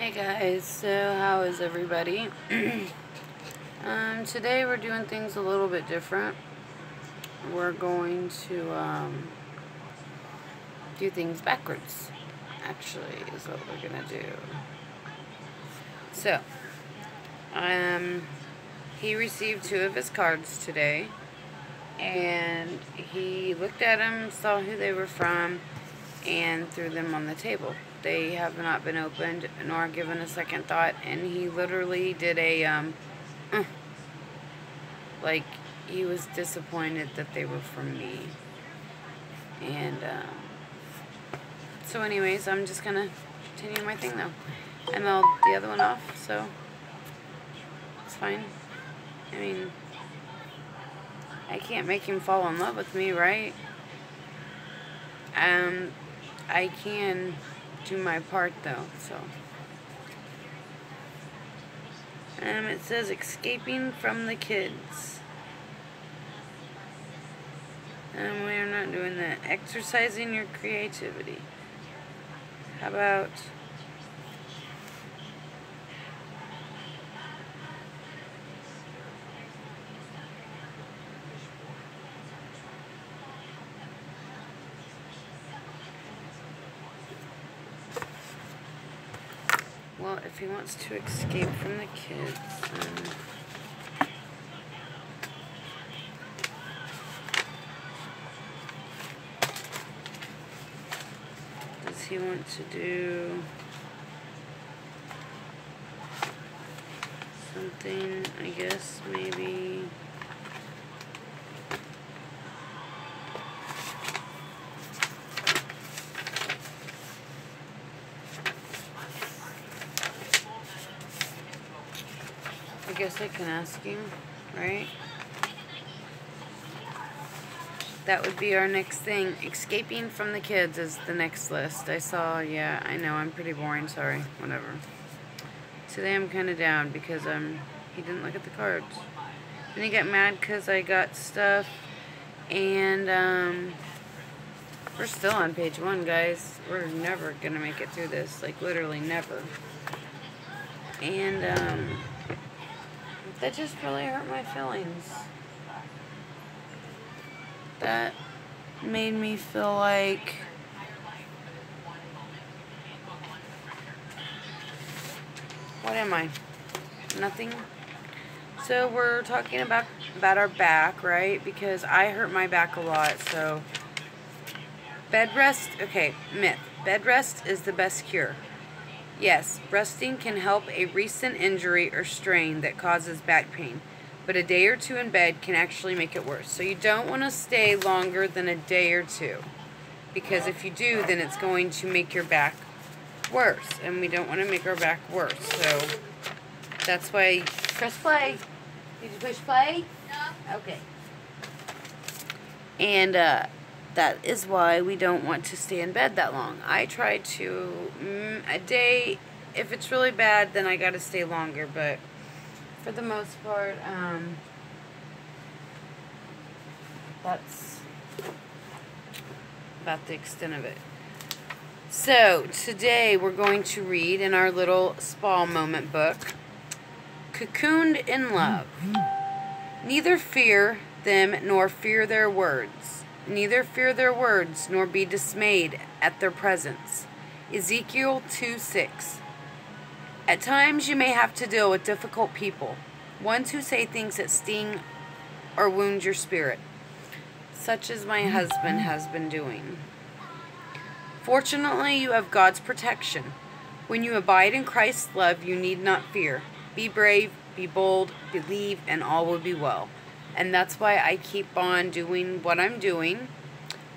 Hey guys, so how is everybody? Today we're doing things a little bit different. We're going to do things backwards, actually, is what we're gonna do. So, he received 2 of his cards today, and he looked at them, saw who they were from, and threw them on the table. They have not been opened nor given a second thought, and he literally did a like he was disappointed that they were from me. And so anyways, I'm just gonna continue my thing though. I mailed the other one off, so it's fine. I mean, I can't make him fall in love with me, right? I can do my part though, so. It says escaping from the kids. We're not doing that. Exercising your creativity. How about well, if he wants to escape from the kids, does he want to do something, I guess, maybe? I guess I can ask him, right? That would be our next thing. Escaping from the kids is the next list. I saw, yeah, I know, I'm pretty boring, sorry, whatever. Today I'm kind of down because he didn't look at the cards. Then he got mad because I got stuff, and we're still on page 1, guys. We're never going to make it through this, like literally never. And that just really hurt my feelings. That made me feel like what am I? Nothing. So we're talking about our back, right? Because I hurt my back a lot. So bed rest. Okay, myth. Bed rest is the best cure. Yes, resting can help a recent injury or strain that causes back pain, but a day or 2 in bed can actually make it worse. So you don't want to stay longer than a day or 2, because if you do, then it's going to make your back worse, and we don't want to make our back worse. So that's why, press play. Did you push play? No. Okay. And that is why we don't want to stay in bed that long. I try to, a day, if it's really bad, then I gotta stay longer, but for the most part, that's about the extent of it. So, today we're going to read in our little spa moment book, Cocooned in Love. Neither fear them nor fear their words. Neither fear their words nor be dismayed at their presence. Ezekiel 2:6. At times you may have to deal with difficult people, ones who say things that sting or wound your spirit, such as my husband has been doing. Fortunately, you have God's protection. When you abide in Christ's love, you need not fear. Be brave, be bold, believe, and all will be well. And that's why I keep on doing what I'm doing.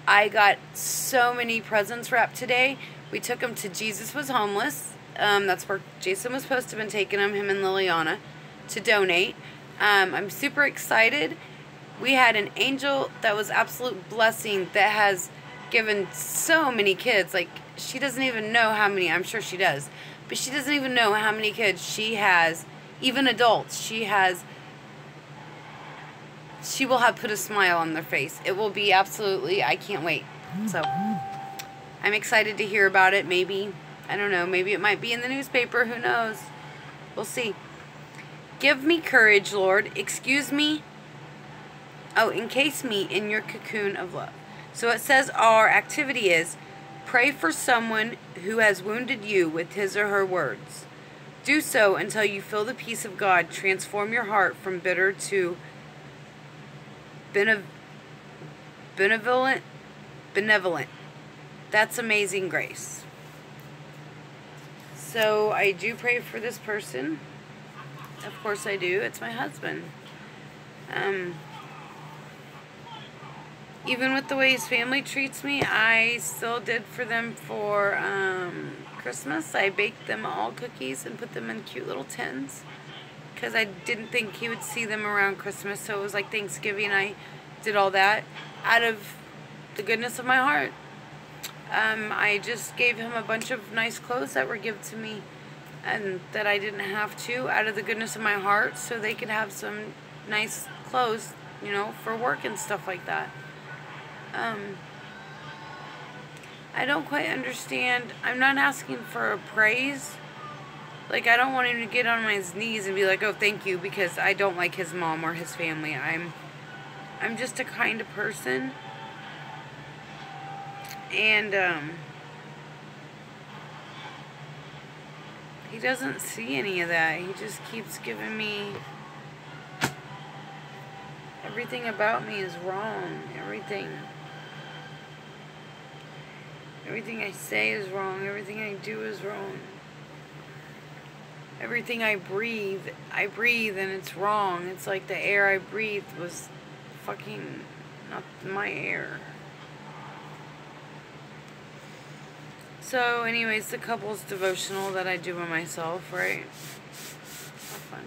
I got so many presents wrapped today. We took them to Jesus Was Homeless. That's where Jason was supposed to have been taking them, him and Liliana, to donate. I'm super excited. We had an angel that was absolute blessing that has given so many kids. Like, she doesn't even know how many. I'm sure she does. But she doesn't even know how many kids she has, even adults. She will have put a smile on their face. It will be absolutely, I can't wait. So, I'm excited to hear about it. Maybe I don't know. Maybe it might be in the newspaper. Who knows? We'll see. Give me courage, Lord. Excuse me. Oh, encase me in your cocoon of love. So it says our activity is pray for someone who has wounded you with his or her words. Do so until you feel the peace of God transform your heart from bitter to benevolent. That's amazing grace. So I do pray for this person. Of course I do. It's my husband. Even with the way his family treats me, I still did for them for Christmas. I baked them all cookies and put them in cute little tins because I didn't think he would see them around Christmas. So it was like Thanksgiving. I did all that out of the goodness of my heart. I just gave him a bunch of nice clothes that were given to me and that I didn't have to out of the goodness of my heart so they could have some nice clothes, you know, for work and stuff like that. I don't quite understand. I'm not asking for a praise. Like, I don't want him to get on his knees and be like, oh, thank you, because I don't like his mom or his family. I'm just a kind of person. And, he doesn't see any of that. He just keeps giving me... Everything about me is wrong. Everything I say is wrong. Everything I do is wrong. Everything I breathe and it's wrong. It's like the air I breathed was fucking not my air. So anyways, the couple's devotional that I do by myself, right? How fun.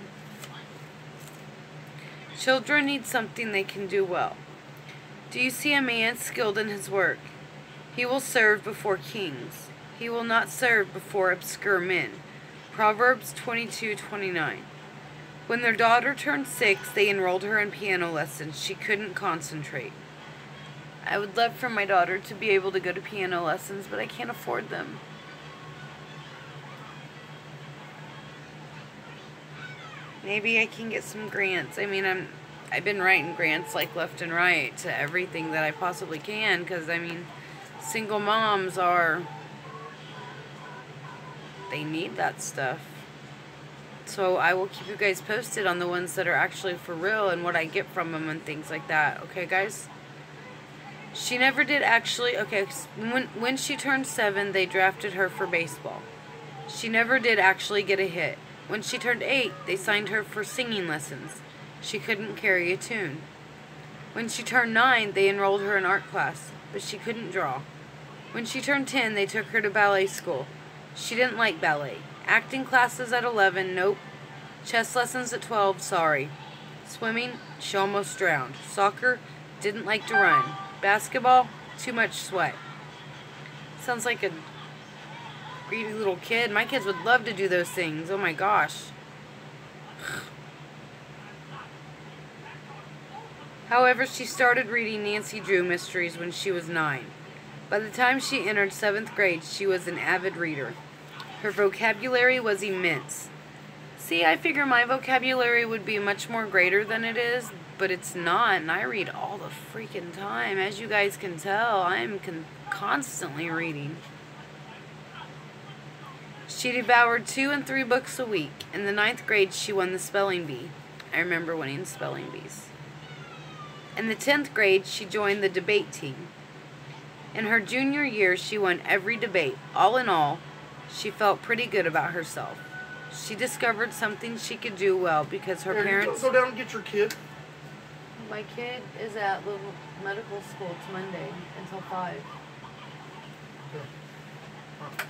Children need something they can do well. Do you see a man skilled in his work? He will serve before kings. He will not serve before obscure men. Proverbs 22:29. When their daughter turned 6, they enrolled her in piano lessons. She couldn't concentrate. I would love for my daughter to be able to go to piano lessons, but I can't afford them. Maybe I can get some grants. I mean, I've been writing grants like left and right to everything that I possibly can, because I mean, single moms they need that stuff. So I will keep you guys posted on the ones that are actually for real and what I get from them and things like that. Okay, guys? She never did actually... Okay, when she turned 7, they drafted her for baseball. She never did actually get a hit. When she turned 8, they signed her for singing lessons. She couldn't carry a tune. When she turned 9, they enrolled her in art class, but she couldn't draw. When she turned 10, they took her to ballet school. She didn't like ballet. Acting classes at 11, nope. Chess lessons at 12, sorry. Swimming, she almost drowned. Soccer, didn't like to run. Basketball, too much sweat. Sounds like a greedy little kid. My kids would love to do those things. Oh my gosh. However, she started reading Nancy Drew mysteries when she was 9. By the time she entered 7th grade, she was an avid reader. Her vocabulary was immense. See, I figure my vocabulary would be much more greater than it is, but it's not, and I read all the freaking time. As you guys can tell, I'm constantly reading. She devoured 2 and 3 books a week. In the 9th grade, she won the spelling bee. I remember winning spelling bees. In the 10th grade, she joined the debate team. In her junior year, she won every debate. All in all, she felt pretty good about herself. She discovered something she could do well because her parents... Go down and get your kid. My kid is at little medical school. It's Monday until 5. Yeah. Huh.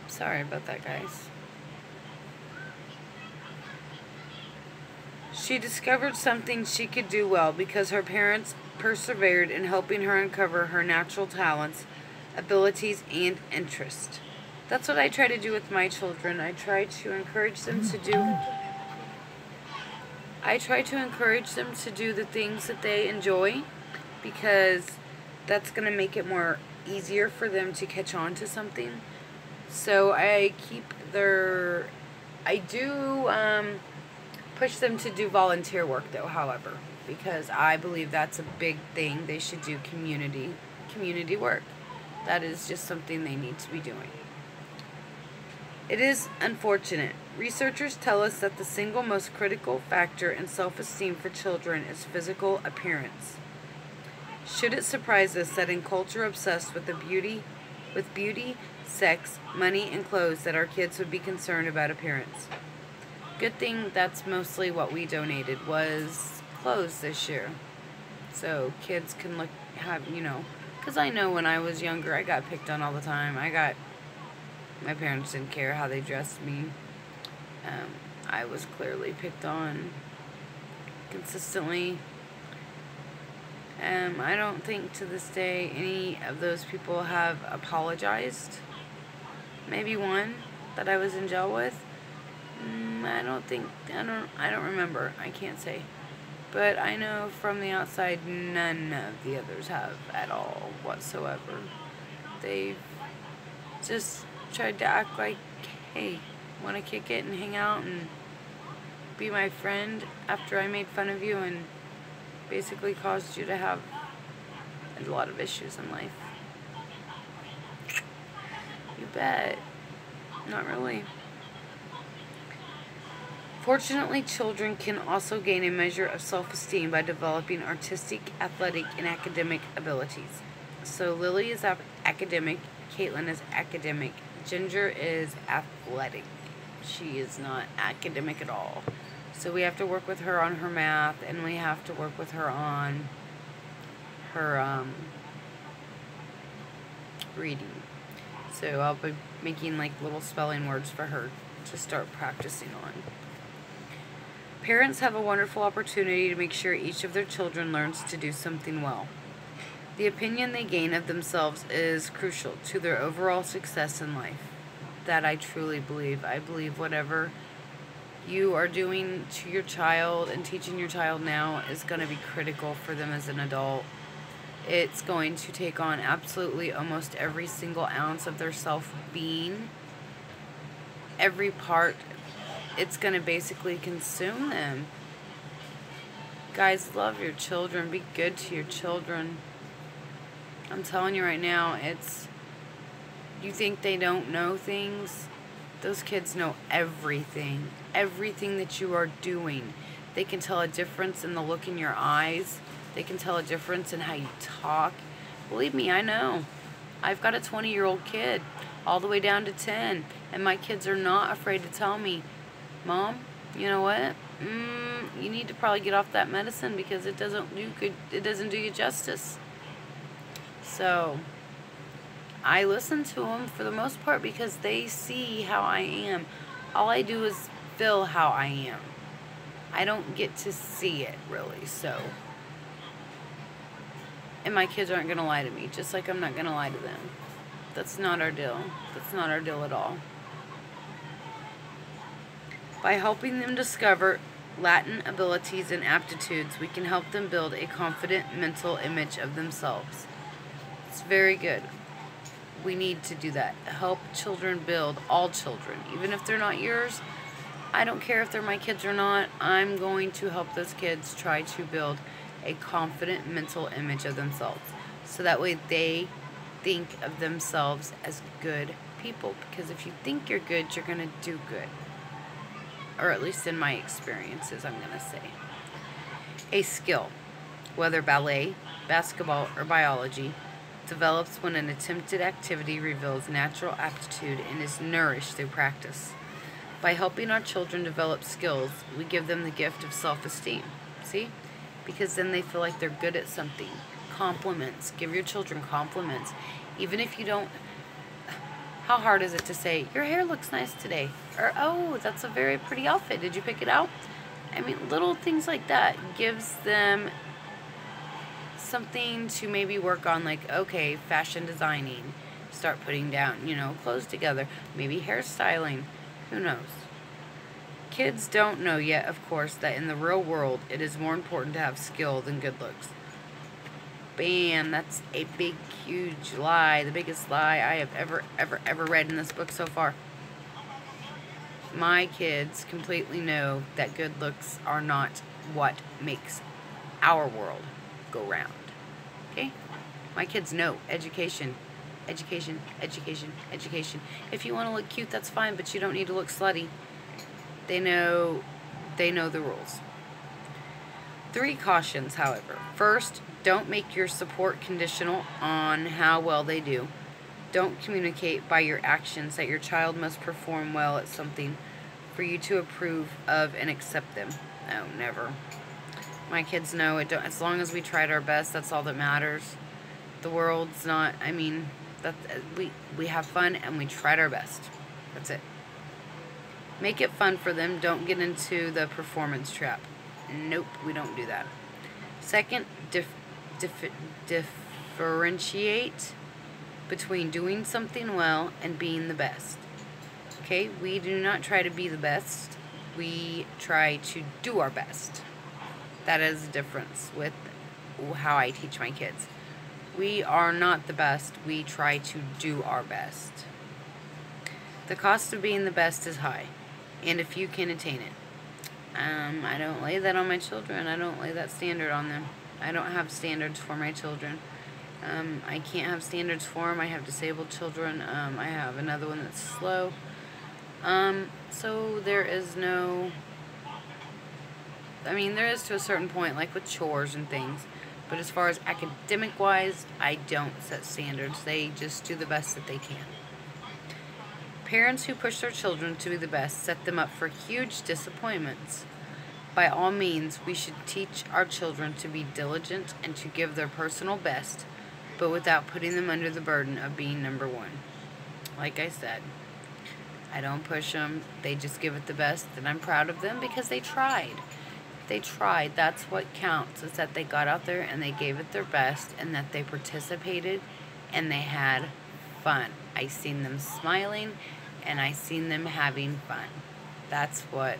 Sorry about that, guys. She discovered something she could do well because her parents persevered in helping her uncover her natural talents, abilities, and interest. That's what I try to do with my children. I try to encourage them to do... I try to encourage them to do the things that they enjoy, because that's going to make it more easier for them to catch on to something. So I do push them to do volunteer work though, however, because I believe that's a big thing. They should do community work. That is just something they need to be doing. It is unfortunate. Researchers tell us that the single most critical factor in self-esteem for children is physical appearance. Should it surprise us that in culture obsessed with beauty, sex, money, and clothes, that our kids would be concerned about appearance? Good thing that's mostly what we donated was clothes this year. So kids can because I know when I was younger I got picked on all the time. My parents didn't care how they dressed me. I was clearly picked on consistently. I don't think to this day any of those people have apologized. Maybe one that I was in jail with. I don't remember. I can't say. But I know from the outside none of the others have at all whatsoever. They've just tried to act like, hey, want to kick it and hang out and be my friend after I made fun of you and basically caused you to have a lot of issues in life. You bet. Not really. Fortunately, children can also gain a measure of self-esteem by developing artistic, athletic, and academic abilities. So Lily is academic, Caitlin is academic, Ginger is athletic. She is not academic at all. So we have to work with her on her math, and we have to work with her on her reading. So I'll be making like little spelling words for her to start practicing on. Parents have a wonderful opportunity to make sure each of their children learns to do something well. The opinion they gain of themselves is crucial to their overall success in life. That I truly believe. I believe whatever you are doing to your child and teaching your child now is going to be critical for them as an adult. It's going to take on absolutely almost every single ounce of their self-being. Every part. It's going to basically consume them. Guys, love your children. Be good to your children. I'm telling you right now, you think they don't know things? Those kids know everything. Everything that you are doing. They can tell a difference in the look in your eyes. They can tell a difference in how you talk. Believe me, I know. I've got a 20-year-old kid all the way down to 10. And my kids are not afraid to tell me, Mom, you know what? You need to probably get off that medicine because it doesn't do good. It doesn't do you justice. So I listen to them for the most part because they see how I am. All I do is feel how I am. I don't get to see it really. So, and my kids aren't gonna lie to me, just like I'm not gonna lie to them. That's not our deal. That's not our deal at all. By helping them discover latent abilities and aptitudes, we can help them build a confident mental image of themselves. It's very good. We need to do that. Help children build, all children. Even if they're not yours, I don't care if they're my kids or not, I'm going to help those kids try to build a confident mental image of themselves. So that way they think of themselves as good people. Because if you think you're good, you're going to do good. Or at least in my experiences, I'm going to say. A skill, whether ballet, basketball, or biology, develops when an attempted activity reveals natural aptitude and is nourished through practice. By helping our children develop skills, we give them the gift of self-esteem. See? Because then they feel like they're good at something. Compliments. Give your children compliments. Even if you don't... How hard is it to say, your hair looks nice today? Or, oh, that's a very pretty outfit. Did you pick it out? I mean, little things like that gives them something to maybe work on, like, okay, fashion designing. Start putting down, clothes together. Maybe hairstyling. Who knows? Kids don't know yet, of course, that in the real world, it is more important to have skill than good looks. Bam, that's a big, huge lie. The biggest lie I have ever read in this book so far. My kids completely know that good looks are not what makes our world go round. Okay? My kids know education. Education, education, education. If you want to look cute, that's fine, but you don't need to look slutty. They know the rules. 3 cautions, however. First, don't make your support conditional on how well they do. Don't communicate by your actions that your child must perform well at something for you to approve of and accept them. No, never. My kids know it. As long as we tried our best, that's all that matters. The world's not, I mean, we have fun and we tried our best. That's it. Make it fun for them. Don't get into the performance trap. Nope, we don't do that. Second, differentiate between doing something well and being the best. Okay, we do not try to be the best. We try to do our best. That is the difference with how I teach my kids. We are not the best. We try to do our best. The cost of being the best is high, and if you can attain it. I don't lay that on my children. I don't lay that standard on them. I don't have standards for my children. I can't have standards for them. I have disabled children. I have another one that's slow. So there is no... I mean, there is to a certain point, like with chores and things. But as far as academic-wise, I don't set standards. They just do the best that they can. Parents who push their children to be the best set them up for huge disappointments. By all means, we should teach our children to be diligent and to give their personal best, but without putting them under the burden of being number one. Like I said, I don't push them. They just give it the best, and I'm proud of them because they tried. They tried. That's what counts, is that they got out there and they gave it their best and that they participated and they had fun. I seen them smiling and I seen them having fun. That's what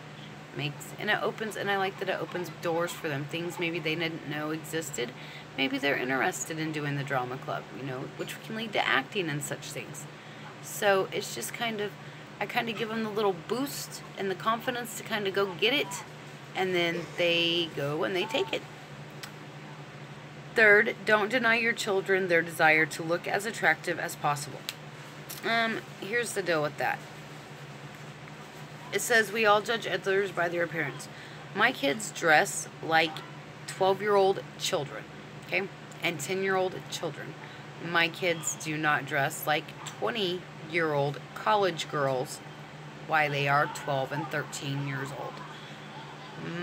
makes, and it opens, and I like that it opens doors for them. Things maybe they didn't know existed. Maybe they're interested in doing the drama club, you know, which can lead to acting and such things. So it's just kind of, I kind of give them the little boost and the confidence to kind of go get it, and then they go and they take it. Third, don't deny your children their desire to look as attractive as possible. Here's the deal with that. It says we all judge others by their appearance. My kids dress like 12-year-old children, okay, and 10-year-old children. My kids do not dress like 20-year-old college girls while they are 12 and 13 years old.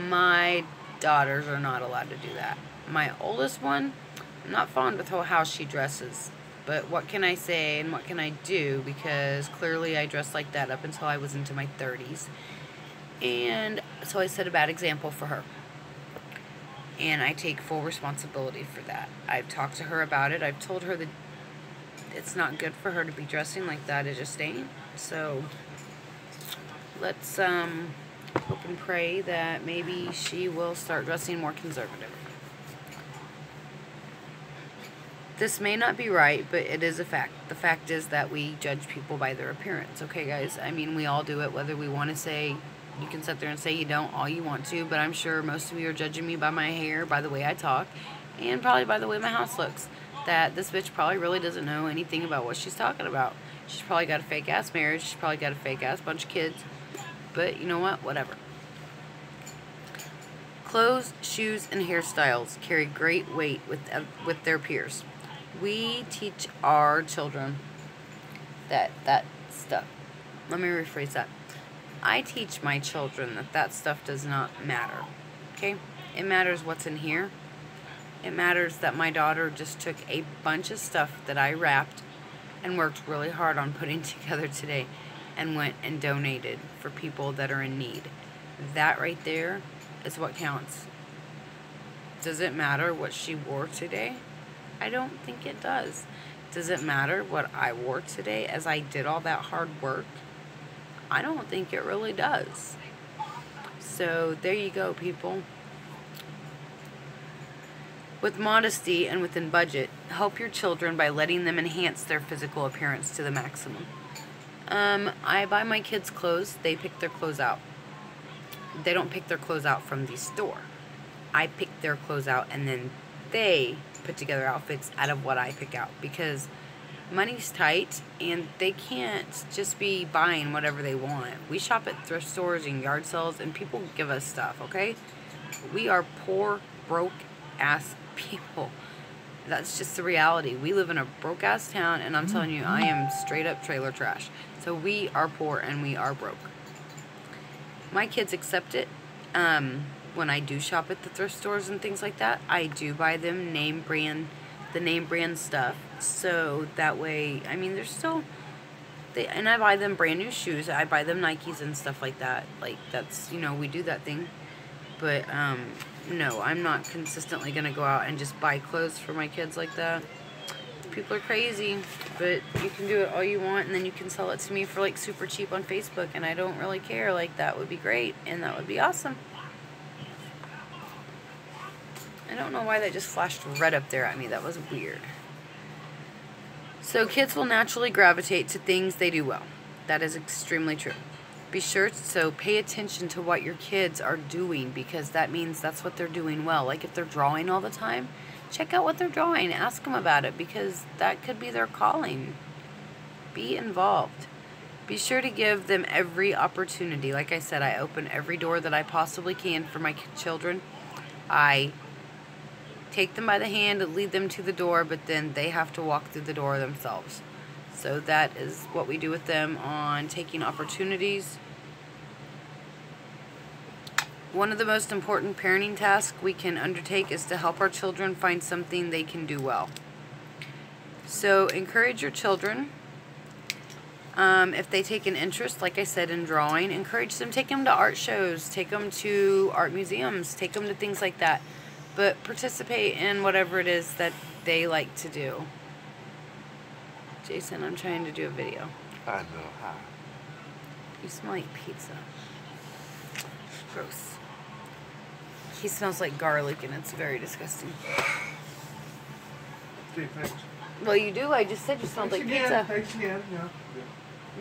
My daughters are not allowed to do that. My oldest one, I'm not fond with how she dresses. But what can I say and what can I do? Because clearly I dressed like that up until I was into my 30s. And so I set a bad example for her. And I take full responsibility for that. I've talked to her about it. I've told her that it's not good for her to be dressing like that. It just ain't. So let's hope and pray that maybe she will start dressing more conservative. This may not be right, but it is a fact. The fact is that we judge people by their appearance. Okay, guys? I mean, we all do it, whether we want to say, you can sit there and say you don't all you want to, but I'm sure most of you are judging me by my hair, by the way I talk, and probably by the way my house looks. That this bitch probably really doesn't know anything about what she's talking about. She's probably got a fake-ass marriage. She's probably got a fake-ass bunch of kids. But you know what? Whatever. Clothes, shoes, and hairstyles carry great weight with their peers. We teach our children that stuff. Let me rephrase that. I teach my children that stuff does not matter. Okay? It matters what's in here. It matters that my daughter just took a bunch of stuff that I wrapped and worked really hard on putting together today and went and donated for people that are in need. That right there is what counts. Does it matter what she wore today? I don't think it does. Does it matter what I wore today as I did all that hard work? I don't think it really does. So there you go, people. With modesty and within budget, help your children by letting them enhance their physical appearance to the maximum. I buy my kids clothes. They pick their clothes out. They don't pick their clothes out from the store. I pick their clothes out, and then they put together outfits out of what I pick out, because money's tight and they can't just be buying whatever they want. We shop at thrift stores and yard sales, and people give us stuff, okay? We are poor, broke ass people. That's just the reality. We live in a broke ass town, and I'm telling you, I am straight up trailer trash. So we are poor and we are broke. My kids accept it. When I do shop at the thrift stores and things like that, I do buy them the name brand stuff. So that way, I mean, they're still, and I buy them brand new shoes. I buy them Nikes and stuff like that. Like, that's, you know, we do that thing. But, no, I'm not consistently going to go out and just buy clothes for my kids like that. People are crazy, but you can do it all you want, and then you can sell it to me for, like, super cheap on Facebook, and I don't really care. Like, that would be great, and that would be awesome. I don't know why that just flashed red up there at me. That was weird. So kids will naturally gravitate to things they do well. That is extremely true. Be sure to pay attention to what your kids are doing, because that means that's what they're doing well. Like if they're drawing all the time, check out what they're drawing. Ask them about it, because that could be their calling. Be involved. Be sure to give them every opportunity. Like I said, I open every door that I possibly can for my children. I take them by the hand and lead them to the door, but then they have to walk through the door themselves. So that is what we do with them on taking opportunities. One of the most important parenting tasks we can undertake is to help our children find something they can do well. So encourage your children. If they take an interest, like I said, in drawing, encourage them. Take them to art shows. Take them to art museums. Take them to things like that. But participate in whatever it is that they like to do. Jason, I'm trying to do a video. I know how. You smell like pizza. Gross. He smells like garlic, and it's very disgusting. Okay, thanks. Well, you do. I just said you smelled like pizza. Thanks again. Yeah.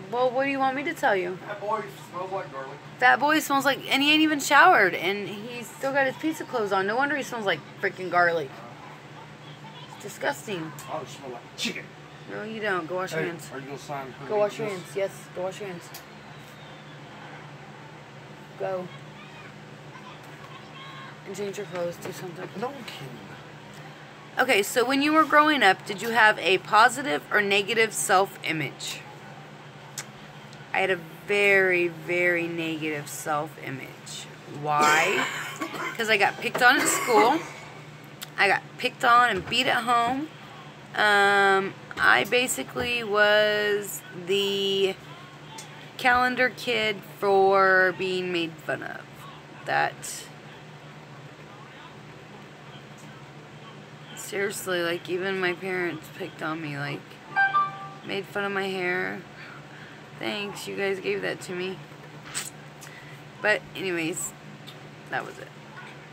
Well, what do you want me to tell you? That boy smells like garlic. That boy smells like, and he ain't even showered, and he's still got his pizza clothes on. No wonder he smells like freaking garlic. It's disgusting. I smell like chicken. No, you don't. Go wash your hands. Are you gonna sign? Go wash your hands. Yes, go wash your hands. Go. And change your clothes. Do something. No kidding. Okay, so when you were growing up, did you have a positive or negative self-image? I had a very, very negative self-image. Why? Because I got picked on at school. I got picked on and beat at home. I basically was the calendar kid for being made fun of. That... Seriously, like, even my parents picked on me, like, made fun of my hair. Thanks, you guys gave that to me. But, anyways, that was it.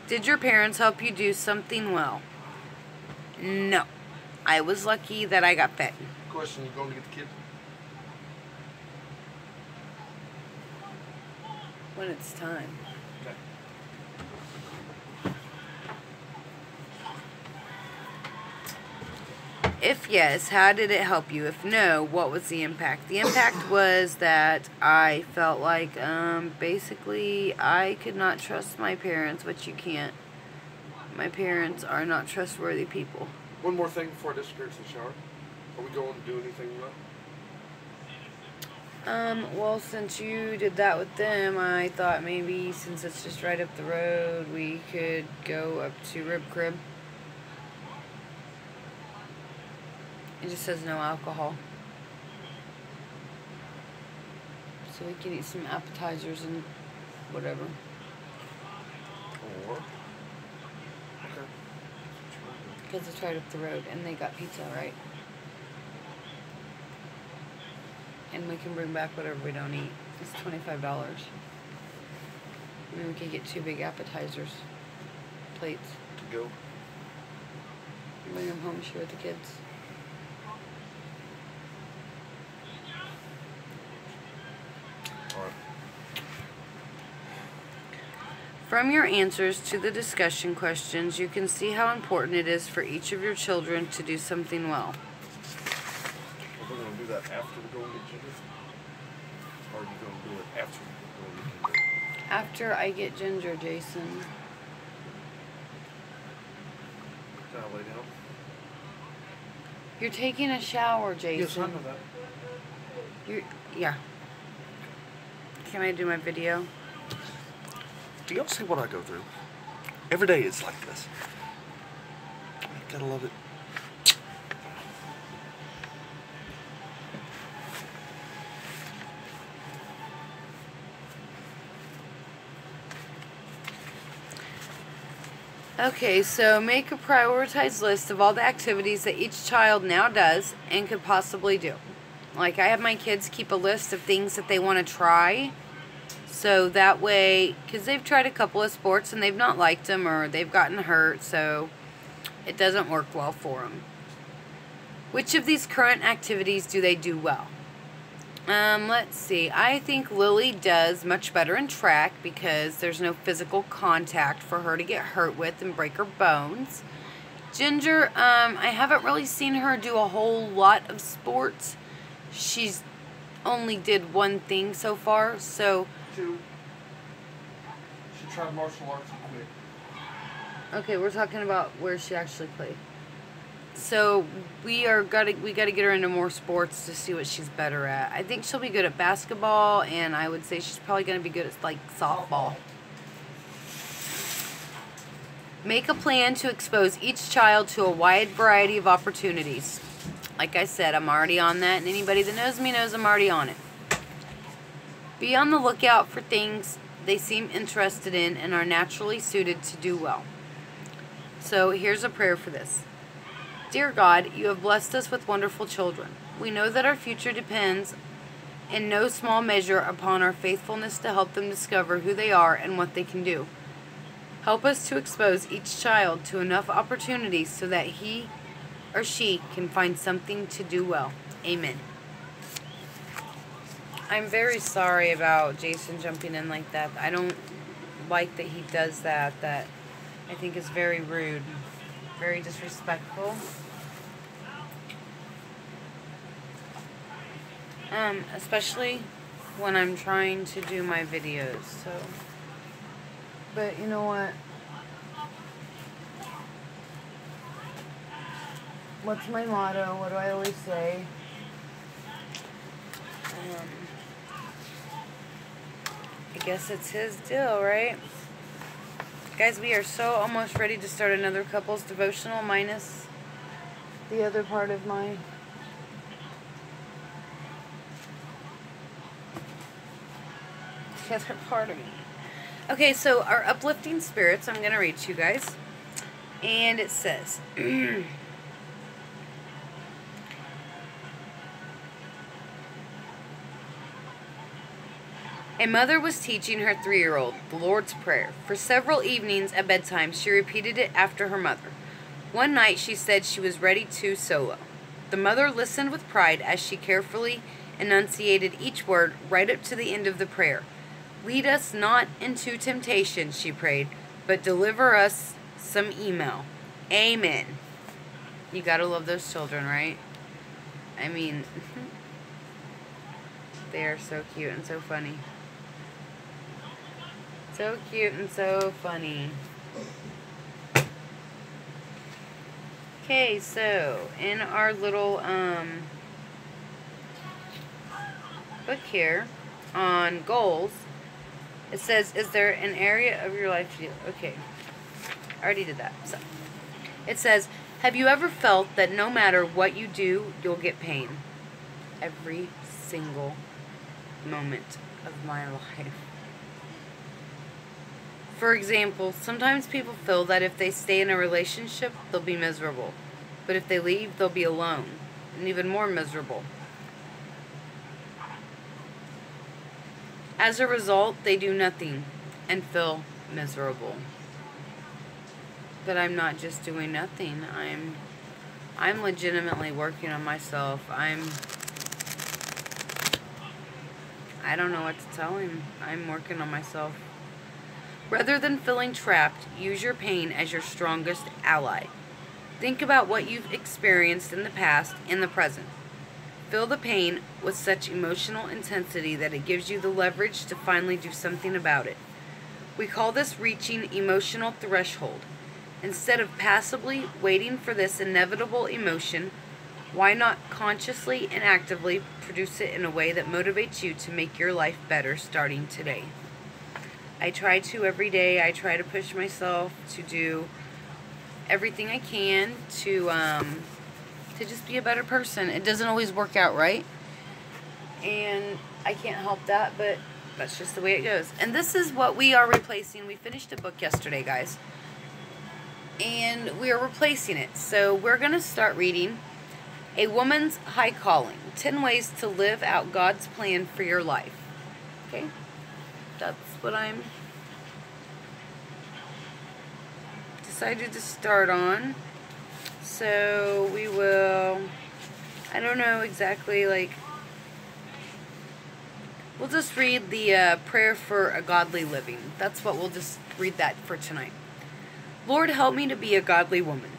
Did your parents help you do something well? No. I was lucky that I got fed. Question, you going to get the kids? When it's time. Okay. If yes, how did it help you? If no, what was the impact? The impact was that I felt like, basically, I could not trust my parents, which you can't. My parents are not trustworthy people. One more thing before I disappear to the shower. Are we going to do anything now? Well, since you did that with them, I thought maybe since it's just right up the road, we could go up to Rib Crib. It just says no alcohol. So we can eat some appetizers and whatever. Or? Okay. Because it's right up the road, and they got pizza, right? And we can bring back whatever we don't eat. It's $25. And then we could get 2 big appetizers. Plates. To go. Bring them home, share with the kids. Alright. From your answers to the discussion questions, you can see how important it is for each of your children to do something well. We're going to do that after we go and get Ginger? Or are you going to do it after we go and get Ginger? After I get Ginger, Jason. Can I lay down? You're taking a shower, Jason. Yes, I know that. Yeah. Can I do my video? Do y'all see what I go through? Every day it's like this. I gotta love it. Okay, so make a prioritized list of all the activities that each child now does and could possibly do. Like, I have my kids keep a list of things that they want to try. So that way, because they've tried a couple of sports and they've not liked them or they've gotten hurt, so it doesn't work well for them. Which of these current activities do they do well? Let's see. I think Lily does much better in track because there's no physical contact for her to get hurt with and break her bones. Ginger, I haven't really seen her do a whole lot of sports. She's only did one thing so far, so... She tried martial arts and quit. Okay, we're talking about where she actually played. So we gotta get her into more sports to see what she's better at. I think she'll be good at basketball, and I would say she's probably gonna be good at like softball. Make a plan to expose each child to a wide variety of opportunities. Like I said, I'm already on that, and anybody that knows me knows I'm already on it. Be on the lookout for things they seem interested in and are naturally suited to do well. So here's a prayer for this. Dear God, you have blessed us with wonderful children. We know that our future depends in no small measure upon our faithfulness to help them discover who they are and what they can do. Help us to expose each child to enough opportunities so that he or she can find something to do well. Amen. I'm very sorry about Jason jumping in like that. I don't like that he does that. That I think is very rude. Very disrespectful. Especially when I'm trying to do my videos, so. But you know what? What's my motto? What do I always say? I guess it's his deal, right? Guys, we are so almost ready to start another couples devotional minus the other part of my... the other part of me. Okay, so our uplifting spirits, I'm going to read to you guys. And it says... A mother was teaching her 3-year-old the Lord's Prayer. For several evenings at bedtime, she repeated it after her mother. One night, she said she was ready to solo. The mother listened with pride as she carefully enunciated each word right up to the end of the prayer. Lead us not into temptation, she prayed, but deliver us some email. Amen. You gotta love those children, right? I mean, they are so cute and so funny. So cute and so funny. Okay, so in our little book here on goals, it says, is there an area of your life you... Okay, I already did that. So it says, have you ever felt that no matter what you do, you'll get pain? Every single moment of my life. For example, sometimes people feel that if they stay in a relationship, they'll be miserable. But if they leave, they'll be alone and even more miserable. As a result, they do nothing. and feel miserable. But I'm not just doing nothing. I'm legitimately working on myself. I don't know what to tell him. I'm working on myself. Rather than feeling trapped, use your pain as your strongest ally. Think about what you've experienced in the past and the present. Feel the pain with such emotional intensity that it gives you the leverage to finally do something about it. We call this reaching emotional threshold. Instead of passively waiting for this inevitable emotion, why not consciously and actively produce it in a way that motivates you to make your life better starting today? I try to every day. I try to push myself to do everything I can to just be a better person. It doesn't always work out right, and I can't help that, but that's just the way it goes. And this is what we are replacing. We finished a book yesterday, guys, and we are replacing it. So we're going to start reading A Woman's High Calling, 10 Ways to Live Out God's Plan for Your Life. Okay? That's what I'm decided to start on. So we will, I don't know exactly, like, we'll just read the prayer for a godly living. That's what we'll just read that for tonight. Lord, help me to be a godly woman.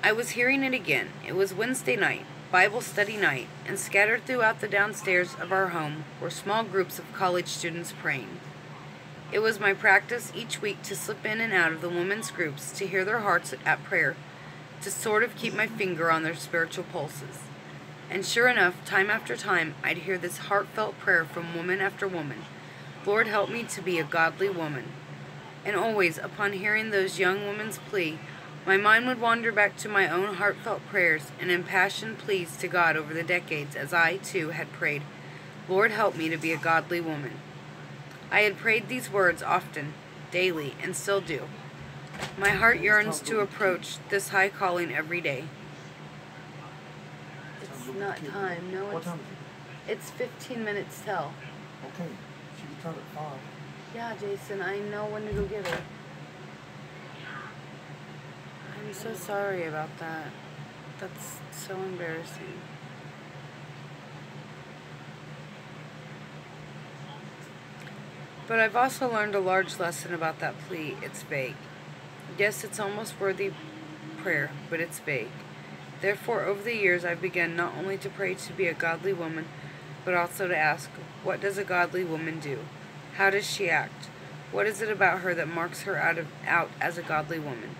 I was hearing it again. It was Wednesday night, Bible study night, and scattered throughout the downstairs of our home were small groups of college students praying. It was my practice each week to slip in and out of the women's groups to hear their hearts at prayer, to sort of keep my finger on their spiritual pulses. And sure enough, time after time, I'd hear this heartfelt prayer from woman after woman. Lord, help me to be a godly woman. And always, upon hearing those young women's plea, my mind would wander back to my own heartfelt prayers and impassioned pleas to God over the decades as I, too, had prayed, Lord, help me to be a godly woman. I had prayed these words often, daily, and still do. My heart yearns to approach this high calling every day. It's not time. No, What time is it's 15 minutes till. it? Okay. She can start at 5. Yeah, Jason, I know when to go get her. I'm so sorry about that. That's so embarrassing. But I've also learned a large lesson about that plea. It's vague. Yes, it's almost worthy prayer, but it's vague. Therefore, over the years, I've begun not only to pray to be a godly woman, but also to ask, what does a godly woman do? How does she act? What is it about her that marks her out as a godly woman?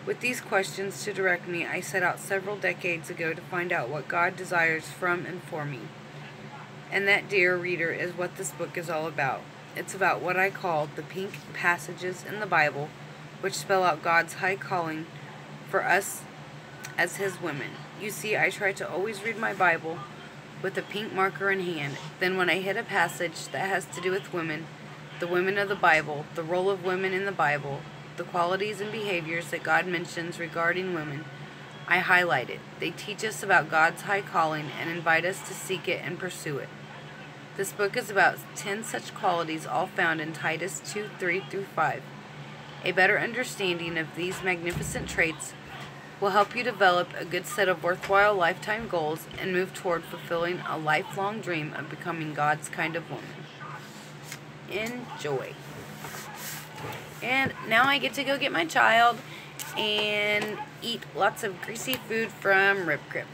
With these questions to direct me, I set out several decades ago to find out what God desires from and for me. And that, dear reader, is what this book is all about. It's about what I call the pink passages in the Bible, which spell out God's high calling for us as His women. You see, I try to always read my Bible with a pink marker in hand. Then when I hit a passage that has to do with women, the women of the Bible, the role of women in the Bible, the qualities and behaviors that God mentions regarding women, I highlight it. They teach us about God's high calling and invite us to seek it and pursue it. This book is about 10 such qualities, all found in Titus 2:3-5. A better understanding of these magnificent traits will help you develop a good set of worthwhile lifetime goals and move toward fulfilling a lifelong dream of becoming God's kind of woman. Enjoy. And now I get to go get my child and eat lots of greasy food from Rib Crib.